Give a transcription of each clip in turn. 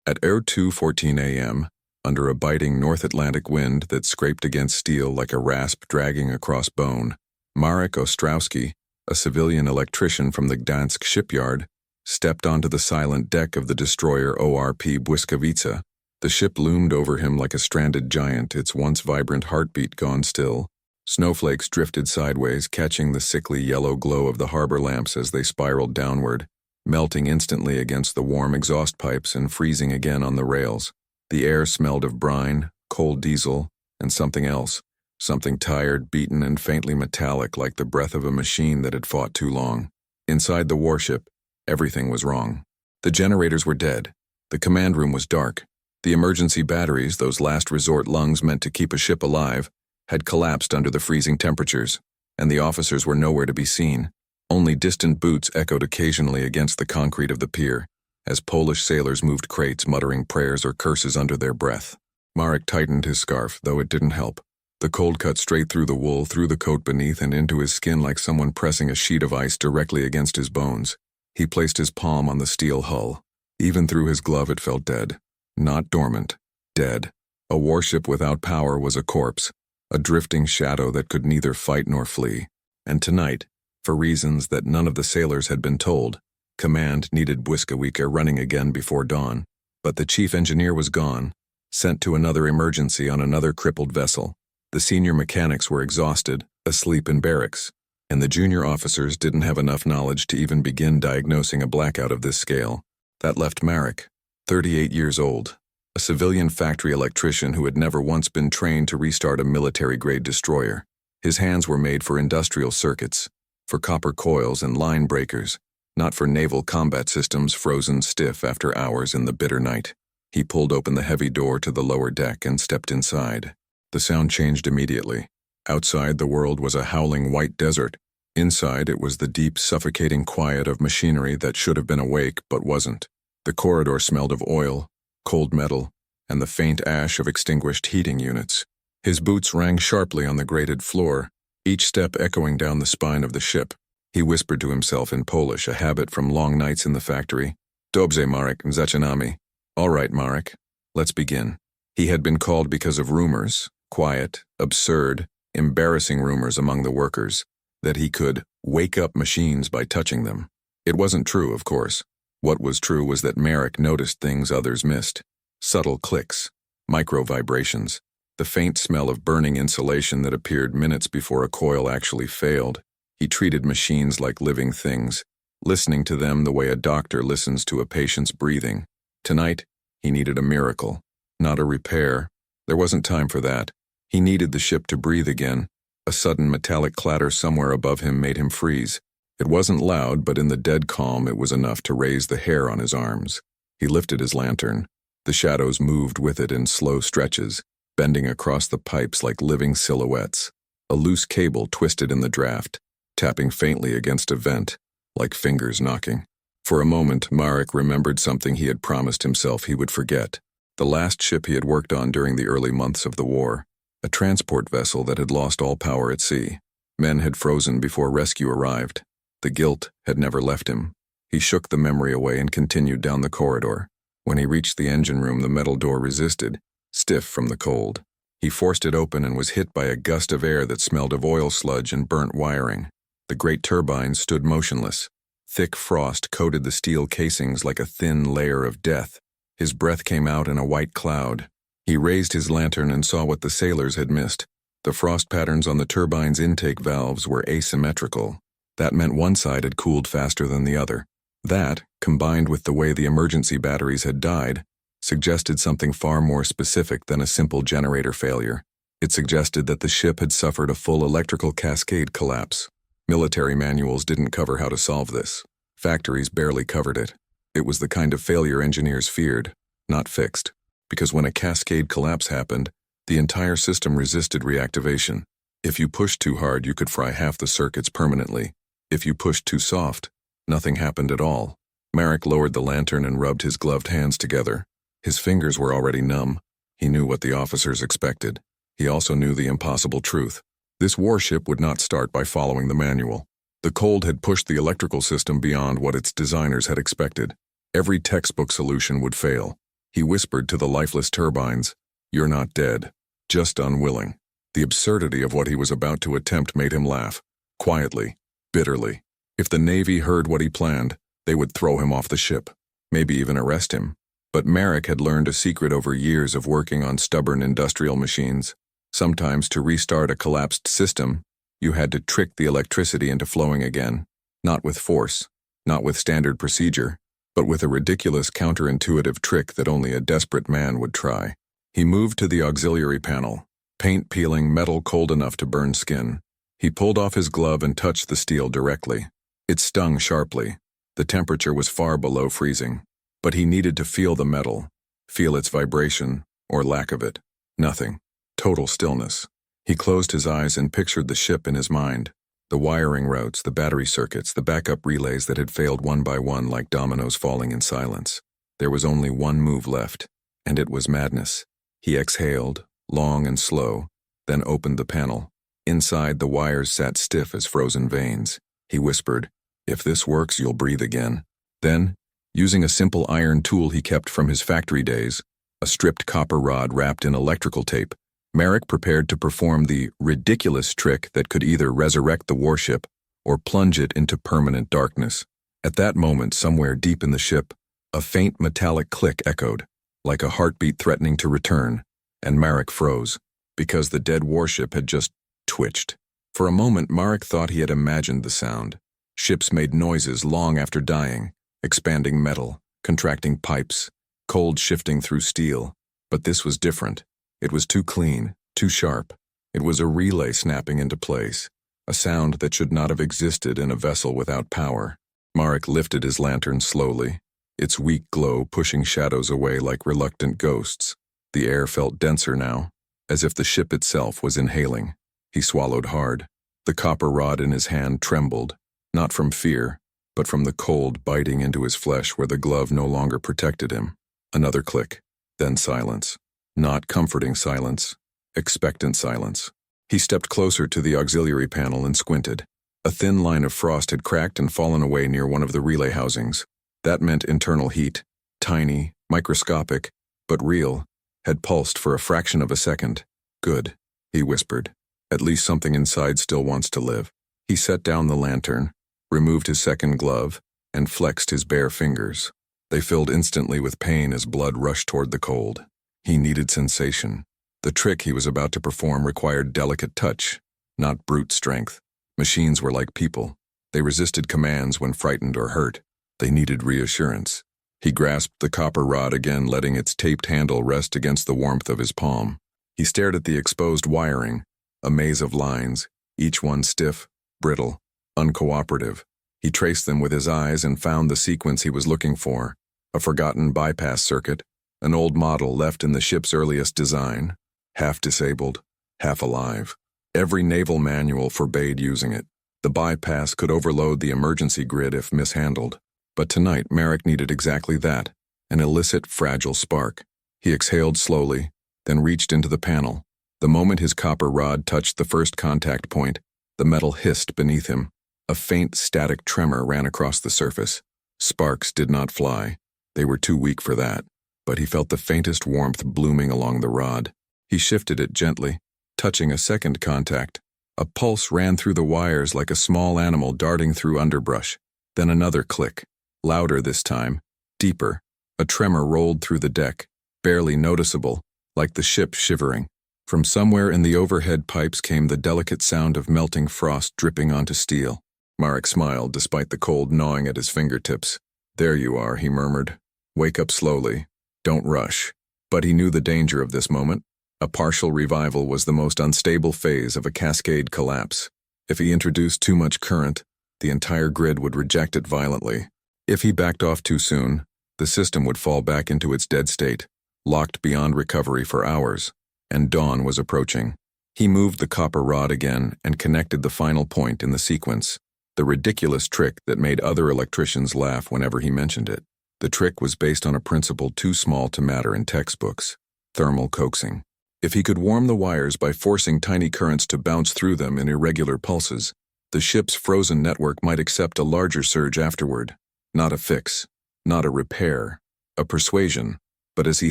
At 2:14 a.m., under a biting North Atlantic wind that scraped against steel like a rasp dragging across bone, Marek Ostrowski, a civilian electrician from the Gdansk shipyard, stepped onto the silent deck of the destroyer ORP Błyskawica. The ship loomed over him like a stranded giant, its once vibrant heartbeat gone still. Snowflakes drifted sideways, catching the sickly yellow glow of the harbor lamps as they spiraled downward, melting instantly against the warm exhaust pipes and freezing again on the rails. The air smelled of brine, cold diesel, and something else, something tired, beaten, and faintly metallic like the breath of a machine that had fought too long. Inside the warship, everything was wrong. The generators were dead. The command room was dark. The emergency batteries, those last resort lungs meant to keep a ship alive, had collapsed under the freezing temperatures, and the officers were nowhere to be seen. Only distant boots echoed occasionally against the concrete of the pier, as Polish sailors moved crates muttering prayers or curses under their breath. Marek tightened his scarf, though it didn't help. The cold cut straight through the wool, through the coat beneath, and into his skin like someone pressing a sheet of ice directly against his bones. He placed his palm on the steel hull. Even through his glove it felt dead. Not dormant. Dead. A warship without power was a corpse, a drifting shadow that could neither fight nor flee. And tonight, for reasons that none of the sailors had been told, command needed Błyskawica running again before dawn. But the chief engineer was gone, sent to another emergency on another crippled vessel. The senior mechanics were exhausted, asleep in barracks, and the junior officers didn't have enough knowledge to even begin diagnosing a blackout of this scale. That left Marek, 38 years old, a civilian factory electrician who had never once been trained to restart a military-grade destroyer. His hands were made for industrial circuits, for copper coils and line breakers, not for naval combat systems frozen stiff after hours in the bitter night. He pulled open the heavy door to the lower deck and stepped inside. The sound changed immediately. Outside, the world was a howling white desert. Inside, it was the deep, suffocating quiet of machinery that should have been awake but wasn't. The corridor smelled of oil, cold metal, and the faint ash of extinguished heating units. His boots rang sharply on the grated floor, each step echoing down the spine of the ship. He whispered to himself in Polish, a habit from long nights in the factory. Dobrze, Marek, zaczynamy. All right, Marek, let's begin. He had been called because of rumors, quiet, absurd, embarrassing rumors among the workers, that he could wake up machines by touching them. It wasn't true, of course. What was true was that Marek noticed things others missed. Subtle clicks, micro-vibrations, the faint smell of burning insulation that appeared minutes before a coil actually failed. He treated machines like living things, listening to them the way a doctor listens to a patient's breathing. Tonight, he needed a miracle, not a repair. There wasn't time for that. He needed the ship to breathe again. A sudden metallic clatter somewhere above him made him freeze. It wasn't loud, but in the dead calm it was enough to raise the hair on his arms. He lifted his lantern. The shadows moved with it in slow stretches, bending across the pipes like living silhouettes. A loose cable twisted in the draft, tapping faintly against a vent, like fingers knocking. For a moment, Marek remembered something he had promised himself he would forget. The last ship he had worked on during the early months of the war. A transport vessel that had lost all power at sea. Men had frozen before rescue arrived. The guilt had never left him. He shook the memory away and continued down the corridor. When he reached the engine room, the metal door resisted, stiff from the cold. He forced it open and was hit by a gust of air that smelled of oil sludge and burnt wiring. The great turbines stood motionless. Thick frost coated the steel casings like a thin layer of death. His breath came out in a white cloud. He raised his lantern and saw what the sailors had missed. The frost patterns on the turbine's intake valves were asymmetrical. That meant one side had cooled faster than the other. That, combined with the way the emergency batteries had died, suggested something far more specific than a simple generator failure. It suggested that the ship had suffered a full electrical cascade collapse. Military manuals didn't cover how to solve this. Factories barely covered it. It was the kind of failure engineers feared, not fixed. Because when a cascade collapse happened, the entire system resisted reactivation. If you pushed too hard, you could fry half the circuits permanently. If you pushed too soft, nothing happened at all. Marek lowered the lantern and rubbed his gloved hands together. His fingers were already numb. He knew what the officers expected. He also knew the impossible truth. This warship would not start by following the manual. The cold had pushed the electrical system beyond what its designers had expected. Every textbook solution would fail. He whispered to the lifeless turbines, "You're not dead, just unwilling." The absurdity of what he was about to attempt made him laugh, quietly, bitterly. If the Navy heard what he planned, they would throw him off the ship, maybe even arrest him. But Marek had learned a secret over years of working on stubborn industrial machines. Sometimes to restart a collapsed system, you had to trick the electricity into flowing again, not with force, not with standard procedure, but with a ridiculous counterintuitive trick that only a desperate man would try. He moved to the auxiliary panel, paint peeling metal cold enough to burn skin. He pulled off his glove and touched the steel directly. It stung sharply. The temperature was far below freezing. But he needed to feel the metal, feel its vibration, or lack of it. Nothing. Total stillness. He closed his eyes and pictured the ship in his mind. The wiring routes, the battery circuits, the backup relays that had failed one by one like dominoes falling in silence. There was only one move left, and it was madness. He exhaled, long and slow, then opened the panel. Inside, the wires sat stiff as frozen veins. He whispered, "If this works, you'll breathe again." Then, using a simple iron tool he kept from his factory days, a stripped copper rod wrapped in electrical tape, Marek prepared to perform the ridiculous trick that could either resurrect the warship or plunge it into permanent darkness. At that moment, somewhere deep in the ship, a faint metallic click echoed, like a heartbeat threatening to return, and Marek froze, because the dead warship had just twitched. For a moment, Marek thought he had imagined the sound. Ships made noises long after dying, expanding metal, contracting pipes, cold shifting through steel. But this was different. It was too clean, too sharp. It was a relay snapping into place, a sound that should not have existed in a vessel without power. Marek lifted his lantern slowly, its weak glow pushing shadows away like reluctant ghosts. The air felt denser now, as if the ship itself was inhaling. He swallowed hard. The copper rod in his hand trembled, not from fear, but from the cold biting into his flesh where the glove no longer protected him. Another click, then silence. Not comforting silence, expectant silence. He stepped closer to the auxiliary panel and squinted. A thin line of frost had cracked and fallen away near one of the relay housings. That meant internal heat, tiny, microscopic, but real, had pulsed for a fraction of a second. "Good," he whispered. "At least something inside still wants to live." He set down the lantern, removed his second glove, and flexed his bare fingers. They filled instantly with pain as blood rushed toward the cold. He needed sensation. The trick he was about to perform required delicate touch, not brute strength. Machines were like people. They resisted commands when frightened or hurt. They needed reassurance. He grasped the copper rod again, letting its taped handle rest against the warmth of his palm. He stared at the exposed wiring, a maze of lines, each one stiff, brittle, uncooperative. He traced them with his eyes and found the sequence he was looking for, a forgotten bypass circuit, an old model left in the ship's earliest design, half disabled, half alive. Every naval manual forbade using it. The bypass could overload the emergency grid if mishandled. But tonight, Marek needed exactly that, an illicit, fragile spark. He exhaled slowly, then reached into the panel. The moment his copper rod touched the first contact point, the metal hissed beneath him. A faint, static tremor ran across the surface. Sparks did not fly. They were too weak for that. But he felt the faintest warmth blooming along the rod. He shifted it gently, touching a second contact. A pulse ran through the wires like a small animal darting through underbrush. Then another click, louder this time, deeper. A tremor rolled through the deck, barely noticeable, like the ship shivering. From somewhere in the overhead pipes came the delicate sound of melting frost dripping onto steel. Marek smiled despite the cold gnawing at his fingertips. "There you are," he murmured. "Wake up slowly. Don't rush." But he knew the danger of this moment. A partial revival was the most unstable phase of a cascade collapse. If he introduced too much current, the entire grid would reject it violently. If he backed off too soon, the system would fall back into its dead state, locked beyond recovery for hours, and dawn was approaching. He moved the copper rod again and connected the final point in the sequence, the ridiculous trick that made other electricians laugh whenever he mentioned it. The trick was based on a principle too small to matter in textbooks: thermal coaxing. If he could warm the wires by forcing tiny currents to bounce through them in irregular pulses, the ship's frozen network might accept a larger surge afterward. Not a fix, not a repair, a persuasion, But as he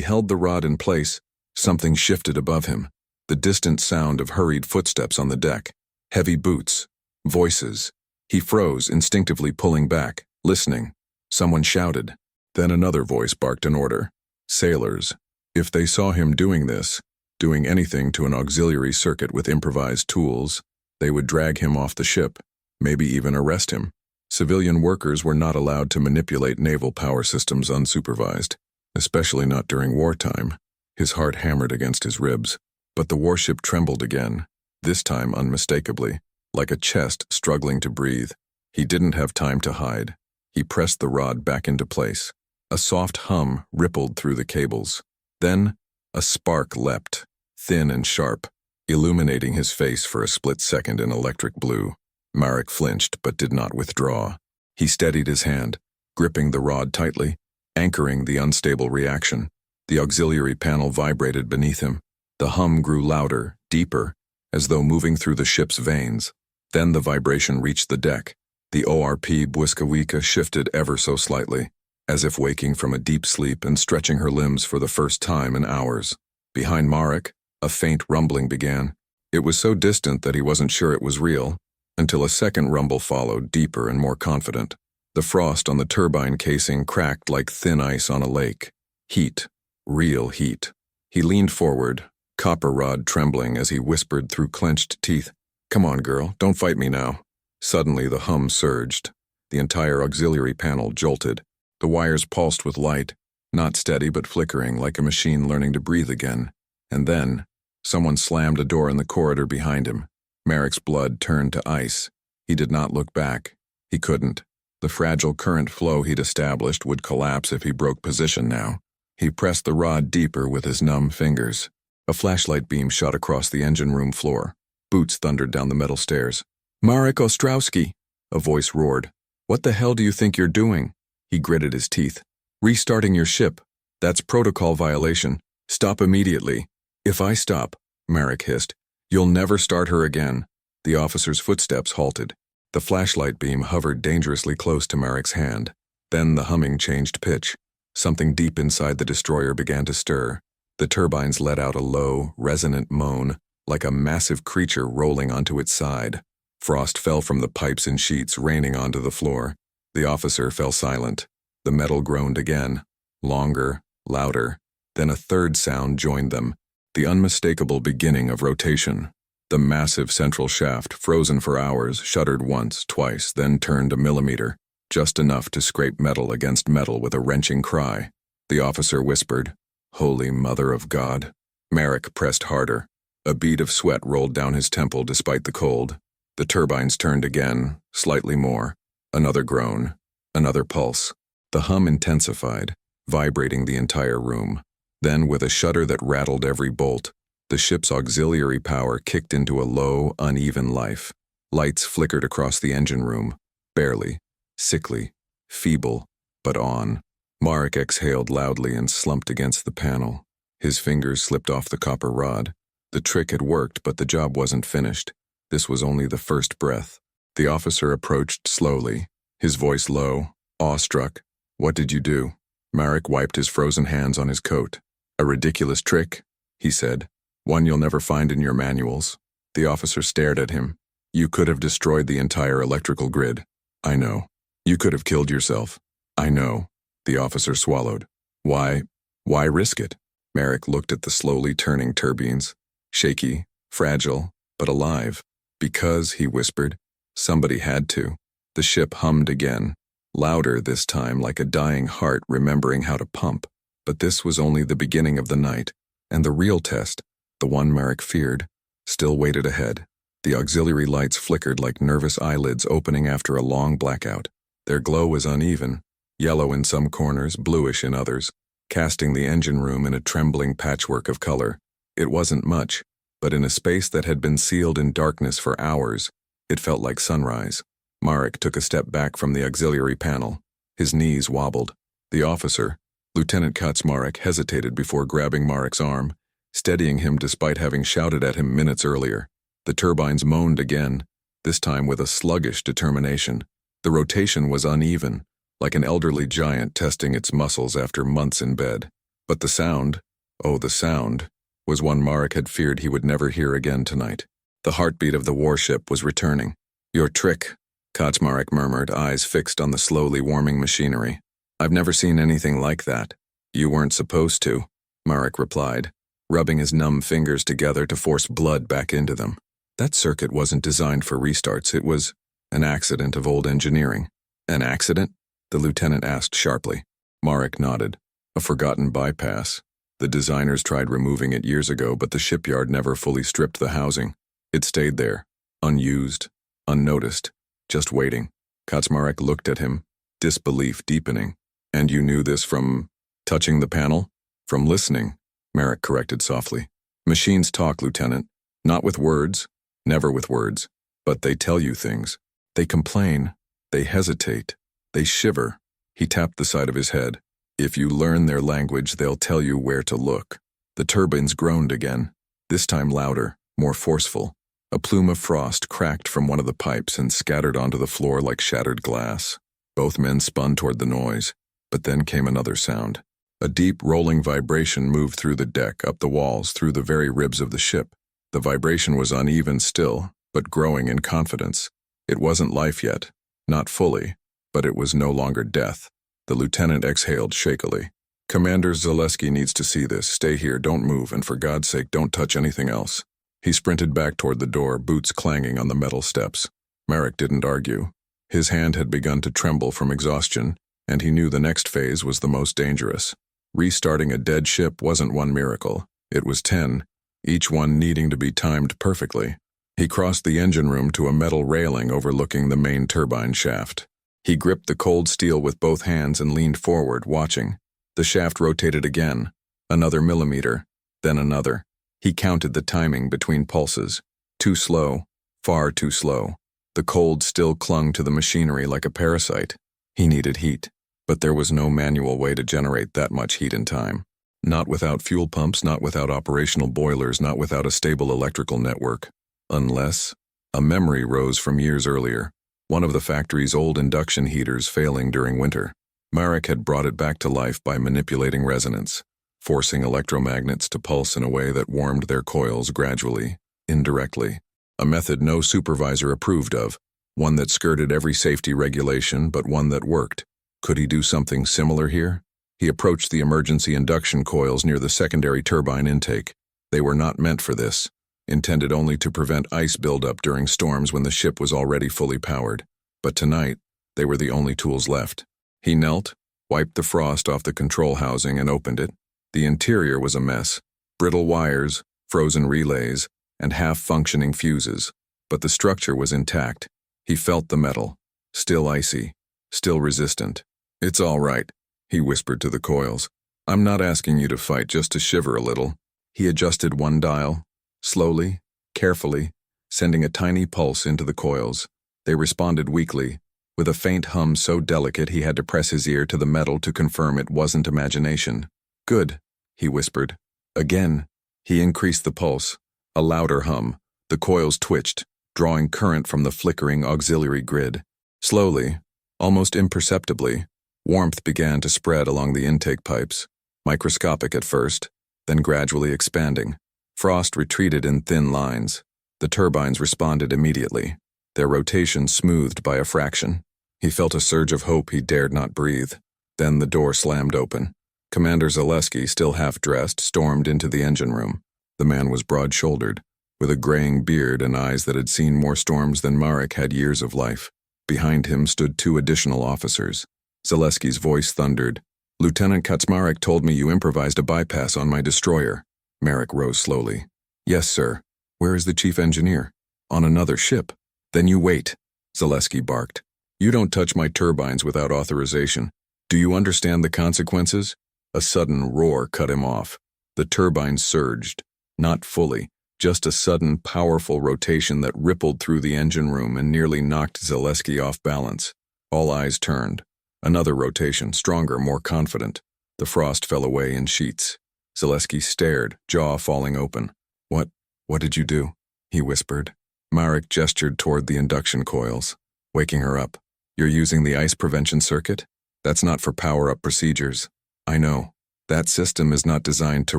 held the rod in place, something shifted above him. The distant sound of hurried footsteps on the deck, heavy boots, voices. He froze, instinctively pulling back, listening. Someone shouted. Then another voice barked an order. Sailors. If they saw him doing this, doing anything to an auxiliary circuit with improvised tools, they would drag him off the ship, maybe even arrest him. Civilian workers were not allowed to manipulate naval power systems unsupervised, especially not during wartime. His heart hammered against his ribs, but the warship trembled again, this time unmistakably, like a chest struggling to breathe. He didn't have time to hide. He pressed the rod back into place. A soft hum rippled through the cables. Then, a spark leapt, thin and sharp, illuminating his face for a split second in electric blue. Marek flinched but did not withdraw. He steadied his hand, gripping the rod tightly, anchoring the unstable reaction. The auxiliary panel vibrated beneath him. The hum grew louder, deeper, as though moving through the ship's veins. Then the vibration reached the deck. The ORP Błyskawica shifted ever so slightly, as if waking from a deep sleep and stretching her limbs for the first time in hours. Behind Marek, a faint rumbling began. It was so distant that he wasn't sure it was real, until a second rumble followed, deeper and more confident. The frost on the turbine casing cracked like thin ice on a lake. Heat. Real heat. He leaned forward, copper rod trembling as he whispered through clenched teeth, "Come on, girl, don't fight me now." Suddenly the hum surged. The entire auxiliary panel jolted. The wires pulsed with light, not steady but flickering like a machine learning to breathe again. And then, someone slammed a door in the corridor behind him. Marek's blood turned to ice. He did not look back. He couldn't. The fragile current flow he'd established would collapse if he broke position now. He pressed the rod deeper with his numb fingers. A flashlight beam shot across the engine room floor. Boots thundered down the metal stairs. "Marek Ostrowski!" A voice roared. "What the hell do you think you're doing?" He gritted his teeth. "Restarting your ship. That's protocol violation. Stop immediately." "If I stop," Marek hissed, "you'll never start her again." The officer's footsteps halted. The flashlight beam hovered dangerously close to Marek's hand. Then the humming changed pitch. Something deep inside the destroyer began to stir. The turbines let out a low, resonant moan, like a massive creature rolling onto its side. Frost fell from the pipes and sheets, raining onto the floor. The officer fell silent. The metal groaned again, longer, louder. Then a third sound joined them, the unmistakable beginning of rotation. The massive central shaft, frozen for hours, shuddered once, twice, then turned a millimeter, just enough to scrape metal against metal with a wrenching cry. The officer whispered, "Holy Mother of God." Marek pressed harder. A bead of sweat rolled down his temple despite the cold. The turbines turned again, slightly more. Another groan, another pulse. The hum intensified, vibrating the entire room. Then, with a shudder that rattled every bolt, the ship's auxiliary power kicked into a low, uneven life. Lights flickered across the engine room, barely, sickly, feeble, but on. Marek exhaled loudly and slumped against the panel. His fingers slipped off the copper rod. The trick had worked, but the job wasn't finished. This was only the first breath. The officer approached slowly, his voice low, awestruck. "What did you do?" Marek wiped his frozen hands on his coat. "A ridiculous trick," he said. "One you'll never find in your manuals." The officer stared at him. "You could have destroyed the entire electrical grid." "I know." "You could have killed yourself." "I know." The officer swallowed. Why risk it?" Marek looked at the slowly turning turbines. Shaky, fragile, but alive. "Because," he whispered, "somebody had to." The ship hummed again, louder this time, like a dying heart remembering how to pump. But this was only the beginning of the night, and the real test, the one Marek feared, still waited ahead. The auxiliary lights flickered like nervous eyelids opening after a long blackout. Their glow was uneven, yellow in some corners, bluish in others, casting the engine room in a trembling patchwork of color. It wasn't much, but in a space that had been sealed in darkness for hours, it felt like sunrise. Marek took a step back from the auxiliary panel. His knees wobbled. The officer, Lieutenant Kaczmarek, hesitated before grabbing Marek's arm, steadying him despite having shouted at him minutes earlier. The turbines moaned again, this time with a sluggish determination. The rotation was uneven, like an elderly giant testing its muscles after months in bed. But the sound, oh the sound, was one Marek had feared he would never hear again tonight. The heartbeat of the warship was returning. "Your trick," Kaczmarek murmured, eyes fixed on the slowly warming machinery. "I've never seen anything like that." "You weren't supposed to," Marek replied, rubbing his numb fingers together to force blood back into them. "That circuit wasn't designed for restarts. It was an accident of old engineering." "An accident?" the lieutenant asked sharply. Marek nodded. "A forgotten bypass. The designers tried removing it years ago, but the shipyard never fully stripped the housing. It stayed there, unused, unnoticed, just waiting." Kaczmarek looked at him, disbelief deepening. "And you knew this from touching the panel?" "From listening," Marek corrected softly. "Machines talk, Lieutenant. Not with words, never with words, but they tell you things. They complain, they hesitate, they shiver." He tapped the side of his head. "If you learn their language, they'll tell you where to look." The turbines groaned again, this time louder, more forceful. A plume of frost cracked from one of the pipes and scattered onto the floor like shattered glass. Both men spun toward the noise, but then came another sound. A deep, rolling vibration moved through the deck, up the walls, through the very ribs of the ship. The vibration was uneven still, but growing in confidence. It wasn't life yet, not fully, but it was no longer death. The lieutenant exhaled shakily. "Commander Zaleski needs to see this. Stay here, don't move, and for God's sake, don't touch anything else." He sprinted back toward the door, boots clanging on the metal steps. Marek didn't argue. His hand had begun to tremble from exhaustion, and he knew the next phase was the most dangerous. Restarting a dead ship wasn't one miracle. It was 10, each one needing to be timed perfectly. He crossed the engine room to a metal railing overlooking the main turbine shaft. He gripped the cold steel with both hands and leaned forward, watching. The shaft rotated again, another millimeter, then another. He counted the timing between pulses. Too slow, far too slow. The cold still clung to the machinery like a parasite. He needed heat, but there was no manual way to generate that much heat in time. Not without fuel pumps, not without operational boilers, not without a stable electrical network. Unless a memory rose from years earlier, one of the factory's old induction heaters failing during winter. Marek had brought it back to life by manipulating resonance, forcing electromagnets to pulse in a way that warmed their coils gradually, indirectly. A method no supervisor approved of, one that skirted every safety regulation but one that worked. Could he do something similar here? He approached the emergency induction coils near the secondary turbine intake. They were not meant for this, intended only to prevent ice buildup during storms when the ship was already fully powered. But tonight, they were the only tools left. He knelt, wiped the frost off the control housing and opened it. The interior was a mess, brittle wires, frozen relays, and half-functioning fuses, but the structure was intact. He felt the metal, still icy, still resistant. "It's all right," he whispered to the coils. "I'm not asking you to fight, just to shiver a little." He adjusted one dial, slowly, carefully, sending a tiny pulse into the coils. They responded weakly, with a faint hum so delicate he had to press his ear to the metal to confirm it wasn't imagination. "Good," he whispered. Again, he increased the pulse, a louder hum. The coils twitched, drawing current from the flickering auxiliary grid. Slowly, almost imperceptibly, warmth began to spread along the intake pipes, microscopic at first, then gradually expanding. Frost retreated in thin lines. The turbines responded immediately, their rotation smoothed by a fraction. He felt a surge of hope he dared not breathe. Then the door slammed open. Commander Zaleski, still half-dressed, stormed into the engine room. The man was broad-shouldered, with a graying beard and eyes that had seen more storms than Marek had years of life. Behind him stood 2 additional officers. Zaleski's voice thundered. "Lieutenant Kaczmarek told me you improvised a bypass on my destroyer." Marek rose slowly. "Yes, sir. Where is the chief engineer?" "On another ship." "Then you wait," Zaleski barked. "You don't touch my turbines without authorization. Do you understand the consequences?" A sudden roar cut him off. The turbines surged, not fully, just a sudden, powerful rotation that rippled through the engine room and nearly knocked Zaleski off balance. All eyes turned. Another rotation, stronger, more confident. The frost fell away in sheets. Zaleski stared, jaw falling open. What did you do?" he whispered. Marek gestured toward the induction coils, waking her up. "You're using the ice prevention circuit? That's not for power-up procedures." "I know." That system is not designed to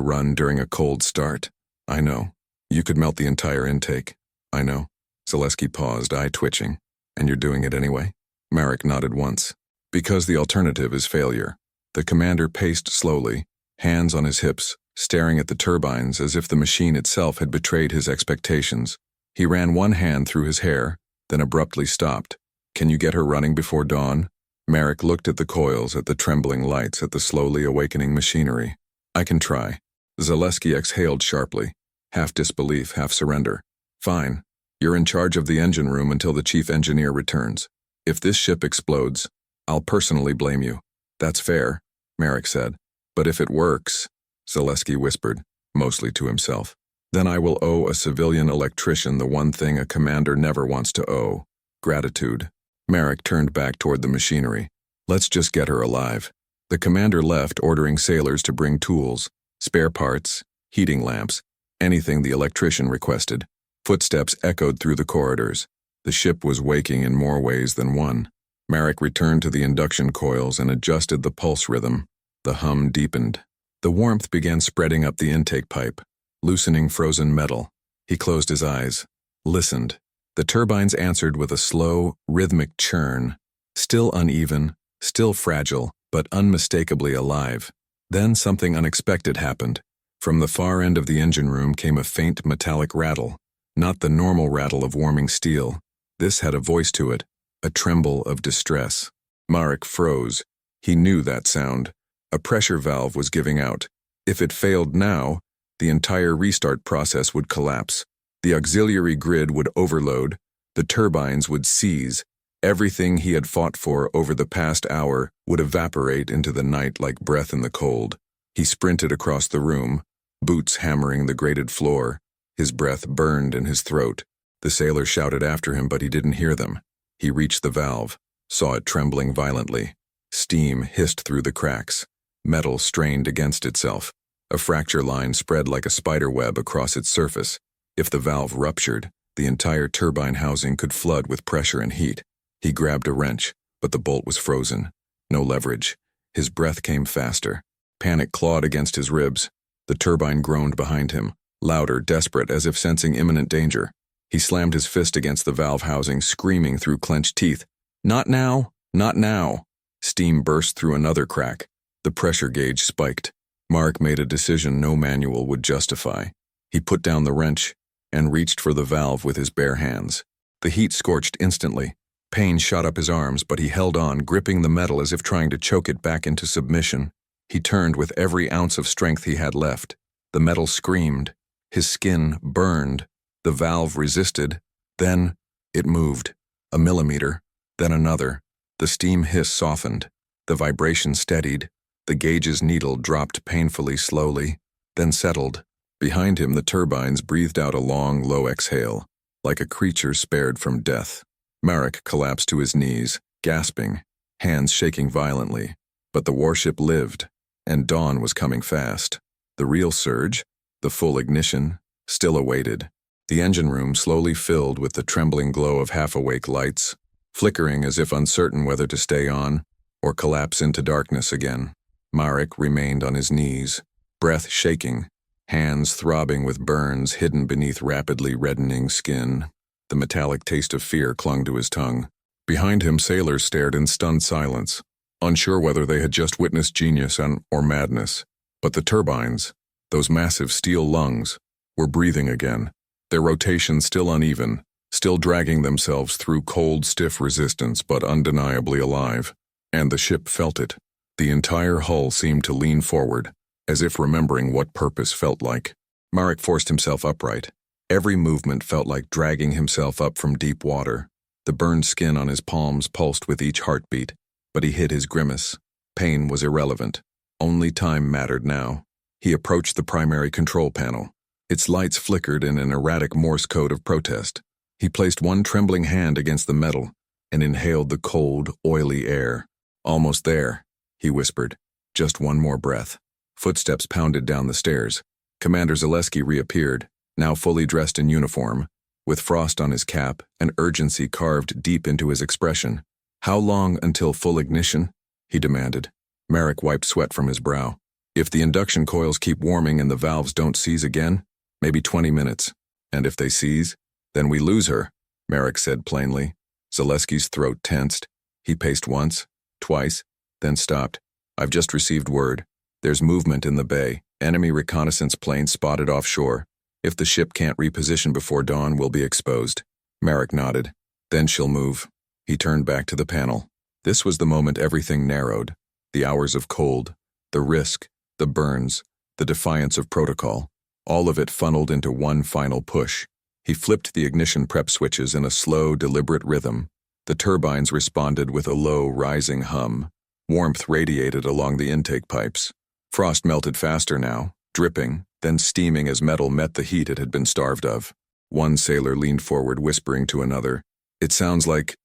run during a cold start. I know. You could melt the entire intake. I know. Zaleski paused, eye twitching. And you're doing it anyway? Marek nodded once. Because the alternative is failure. The commander paced slowly, hands on his hips, staring at the turbines as if the machine itself had betrayed his expectations. He ran one hand through his hair, then abruptly stopped. Can you get her running before dawn? Marek looked at the coils, at the trembling lights, at the slowly awakening machinery. I can try. Zaleski exhaled sharply, half disbelief, half surrender. Fine. You're in charge of the engine room until the chief engineer returns. If this ship explodes, I'll personally blame you. That's fair, Marek said. But if it works, Zaleski whispered, mostly to himself, then I will owe a civilian electrician the one thing a commander never wants to owe: gratitude. Marek turned back toward the machinery. Let's just get her alive. The commander left, ordering sailors to bring tools, spare parts, heating lamps, anything the electrician requested. Footsteps echoed through the corridors. The ship was waking in more ways than one. Marek returned to the induction coils and adjusted the pulse rhythm. The hum deepened. The warmth began spreading up the intake pipe, loosening frozen metal. He closed his eyes, listened. The turbines answered with a slow, rhythmic churn, still uneven, still fragile, but unmistakably alive. Then something unexpected happened. From the far end of the engine room came a faint metallic rattle, not the normal rattle of warming steel. This had a voice to it, a tremble of distress. Marek froze. He knew that sound. A pressure valve was giving out. If it failed now, the entire restart process would collapse. The auxiliary grid would overload. The turbines would seize. Everything he had fought for over the past hour would evaporate into the night like breath in the cold. He sprinted across the room, boots hammering the grated floor. His breath burned in his throat. The sailor shouted after him, but he didn't hear them. He reached the valve, saw it trembling violently. Steam hissed through the cracks. Metal strained against itself. A fracture line spread like a spider web across its surface. If the valve ruptured, the entire turbine housing could flood with pressure and heat. He grabbed a wrench, but the bolt was frozen. No leverage. His breath came faster. Panic clawed against his ribs. The turbine groaned behind him, louder, desperate, as if sensing imminent danger. He slammed his fist against the valve housing, screaming through clenched teeth. Not now! Not now! Steam burst through another crack. The pressure gauge spiked. Marek made a decision no manual would justify. He put down the wrench and reached for the valve with his bare hands. The heat scorched instantly. Pain shot up his arms, but he held on, gripping the metal as if trying to choke it back into submission. He turned with every ounce of strength he had left. The metal screamed. His skin burned. The valve resisted. Then it moved. A millimeter, then another. The steam hiss softened. The vibration steadied. The gauge's needle dropped painfully slowly, then settled. Behind him, the turbines breathed out a long, low exhale, like a creature spared from death. Marek collapsed to his knees, gasping, hands shaking violently. But the warship lived, and dawn was coming fast. The real surge, the full ignition, still awaited. The engine room slowly filled with the trembling glow of half-awake lights, flickering as if uncertain whether to stay on or collapse into darkness again. Marek remained on his knees, breath shaking, hands throbbing with burns hidden beneath rapidly reddening skin. The metallic taste of fear clung to his tongue. Behind him, sailors stared in stunned silence, unsure whether they had just witnessed genius or madness. But the turbines, those massive steel lungs, were breathing again, their rotation still uneven, still dragging themselves through cold, stiff resistance, but undeniably alive. And the ship felt it. The entire hull seemed to lean forward, as if remembering what purpose felt like. Marek forced himself upright. Every movement felt like dragging himself up from deep water. The burned skin on his palms pulsed with each heartbeat, but he hid his grimace. Pain was irrelevant. Only time mattered now. He approached the primary control panel. Its lights flickered in an erratic Morse code of protest. He placed one trembling hand against the metal and inhaled the cold, oily air. Almost there, he whispered. Just one more breath. Footsteps pounded down the stairs. Commander Zaleski reappeared, now fully dressed in uniform, with frost on his cap and urgency carved deep into his expression. How long until full ignition? He demanded. Marek wiped sweat from his brow. If the induction coils keep warming and the valves don't seize again, maybe 20 minutes. And if they seize, then we lose her, Marek said plainly. Zaleski's throat tensed. He paced once, twice, then stopped. I've just received word. There's movement in the bay. Enemy reconnaissance planes spotted offshore. If the ship can't reposition before dawn, we'll be exposed. Marek nodded. Then she'll move. He turned back to the panel. This was the moment everything narrowed. The hours of cold, the risk, the burns, the defiance of protocol. All of it funneled into one final push. He flipped the ignition prep switches in a slow, deliberate rhythm. The turbines responded with a low, rising hum. Warmth radiated along the intake pipes. Frost melted faster now, dripping, then steaming as metal met the heat it had been starved of. One sailor leaned forward, whispering to another, "It sounds like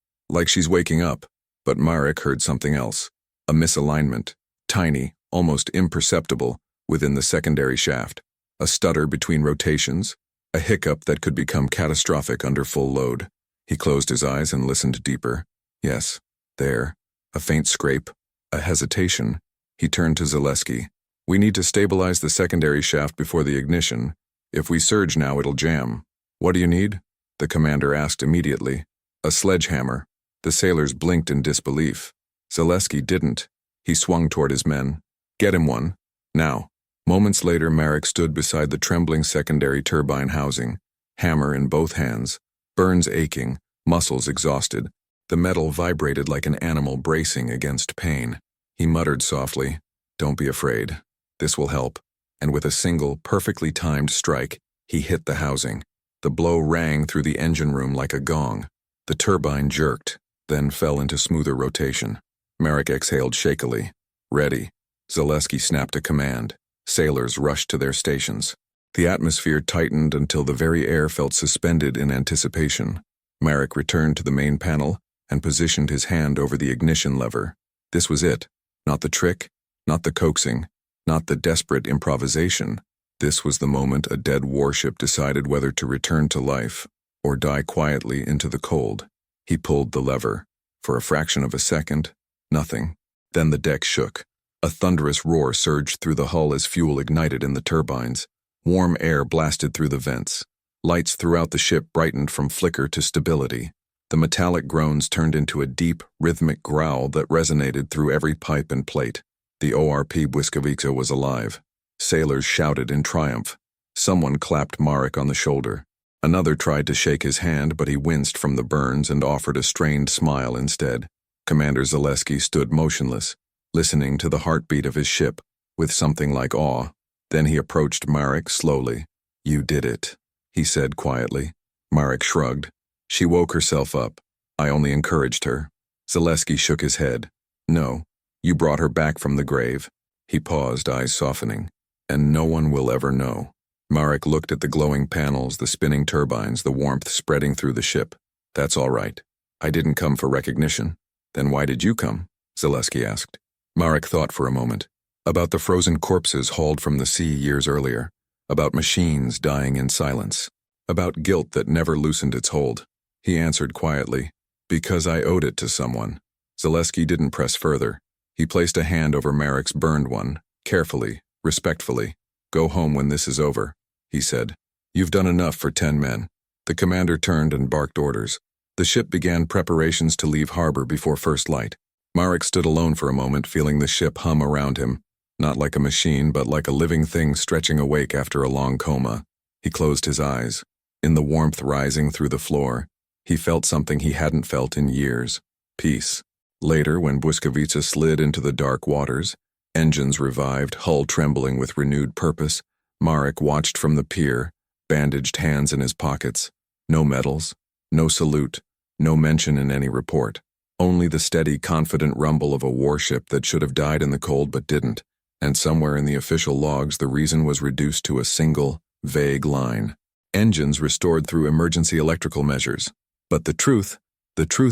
she's waking up." But Marek heard something else. A misalignment, tiny, almost imperceptible, within the secondary shaft. A stutter between rotations, a hiccup that could become catastrophic under full load. He closed his eyes and listened deeper. Yes, there. A faint scrape, a hesitation. He turned to Zaleski. We need to stabilize the secondary shaft before the ignition. If we surge now, it'll jam. What do you need? The commander asked immediately. A sledgehammer. The sailors blinked in disbelief. Zaleski didn't. He swung toward his men. Get him one. Now. Moments later, Marek stood beside the trembling secondary turbine housing, hammer in both hands, burns aching, muscles exhausted. The metal vibrated like an animal bracing against pain. He muttered softly, "Don't be afraid. This will help." And with a single, perfectly timed strike, he hit the housing. The blow rang through the engine room like a gong. The turbine jerked, then fell into smoother rotation. Marek exhaled shakily. Ready. Zaleski snapped a command. Sailors rushed to their stations. The atmosphere tightened until the very air felt suspended in anticipation. Marek returned to the main panel and positioned his hand over the ignition lever. This was it. Not the trick, not the coaxing, not the desperate improvisation. This was the moment a dead warship decided whether to return to life or die quietly into the cold. He pulled the lever. For a fraction of a second, nothing. Then the deck shook. A thunderous roar surged through the hull as fuel ignited in the turbines. Warm air blasted through the vents. Lights throughout the ship brightened from flicker to stability. The metallic groans turned into a deep, rhythmic growl that resonated through every pipe and plate. The ORP Błyskawica was alive. Sailors shouted in triumph. Someone clapped Marek on the shoulder. Another tried to shake his hand, but he winced from the burns and offered a strained smile instead. Commander Zaleski stood motionless, listening to the heartbeat of his ship, with something like awe. Then he approached Marek slowly. "You did it," he said quietly. Marek shrugged. "She woke herself up. I only encouraged her." Zaleski shook his head. "No, you brought her back from the grave." He paused, eyes softening. "And no one will ever know." Marek looked at the glowing panels, the spinning turbines, the warmth spreading through the ship. "That's all right. I didn't come for recognition." "Then why did you come?" Zaleski asked. Marek thought for a moment. About the frozen corpses hauled from the sea years earlier. About machines dying in silence. About guilt that never loosened its hold. He answered quietly, "Because I owed it to someone." Zaleski didn't press further. He placed a hand over Marek's burned one, carefully, respectfully. "Go home when this is over," he said. "You've done enough for 10 men." The commander turned and barked orders. The ship began preparations to leave harbor before first light. Marek stood alone for a moment, feeling the ship hum around him, not like a machine, but like a living thing stretching awake after a long coma. He closed his eyes. In the warmth rising through the floor, he felt something he hadn't felt in years. Peace. Later, when Błyskawica slid into the dark waters, engines revived, hull trembling with renewed purpose, Marek watched from the pier, bandaged hands in his pockets. No medals, no salute, no mention in any report. Only the steady, confident rumble of a warship that should have died in the cold but didn't, and somewhere in the official logs the reason was reduced to a single, vague line. Engines restored through emergency electrical measures. But the truth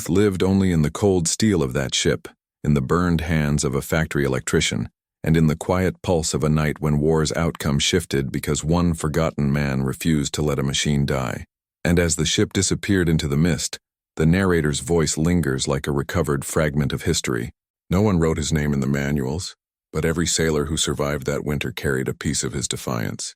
lived only in the cold steel of that ship, in the burned hands of a factory electrician, and in the quiet pulse of a night when war's outcome shifted because one forgotten man refused to let a machine die. And as the ship disappeared into the mist, the narrator's voice lingers like a recovered fragment of history. No one wrote his name in the manuals. But every sailor who survived that winter carried a piece of his defiance.